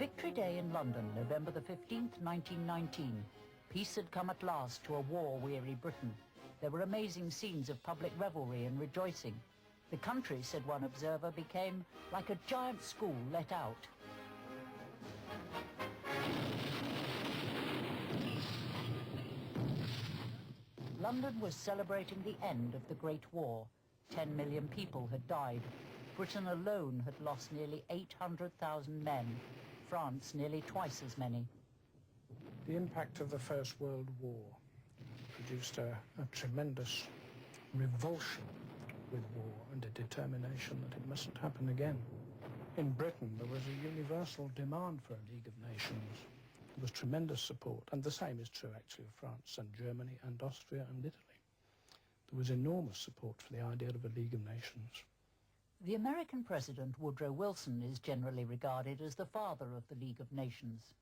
Victory Day in London, November the 15th, 1919. Peace had come at last to a war-weary Britain. There were amazing scenes of public revelry and rejoicing. The country, said one observer, became like a giant school let out. London was celebrating the end of the Great War. 10 million people had died. Britain alone had lost nearly 800,000 men. France nearly twice as many. The impact of the First World War produced a tremendous revulsion with war and a determination that it mustn't happen again. In Britain, there was a universal demand for a League of Nations. There was tremendous support, and the same is true actually of France and Germany and Austria and Italy. There was enormous support for the idea of a League of Nations. The American President Woodrow Wilson is generally regarded as the father of the League of Nations.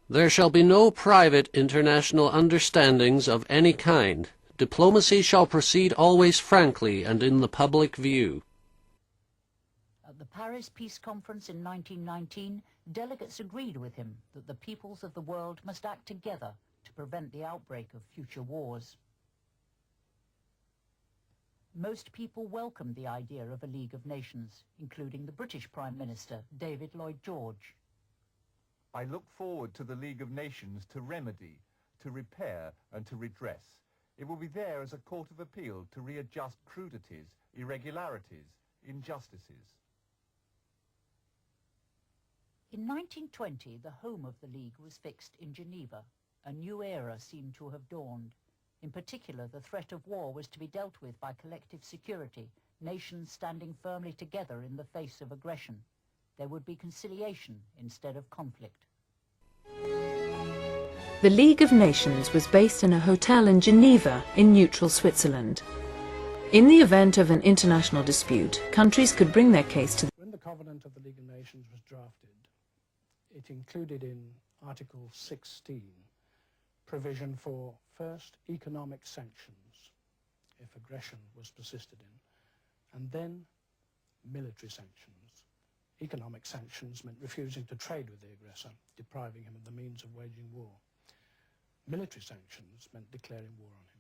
There shall be no private international understandings of any kind. Diplomacy shall proceed always frankly and in the public view. At the Paris Peace Conference in 1919, delegates agreed with him that the peoples of the world must act together to prevent the outbreak of future wars. Most people welcomed the idea of a League of Nations, including the British Prime Minister, David Lloyd George. I look forward to the League of Nations to remedy, to repair and to redress. It will be there as a court of appeal to readjust crudities, irregularities, injustices. In 1920, the home of the League was fixed in Geneva. A new era seemed to have dawned. In particular, the threat of war was to be dealt with by collective security, nations standing firmly together in the face of aggression. There would be conciliation instead of conflict. The League of Nations was based in a hotel in Geneva in neutral Switzerland. In the event of an international dispute, countries could bring their case to When the Covenant of the League of Nations was drafted, it included in Article 16 provision for, first, economic sanctions, if aggression was persisted in, and then military sanctions. Economic sanctions meant refusing to trade with the aggressor, depriving him of the means of waging war. Military sanctions meant declaring war on him.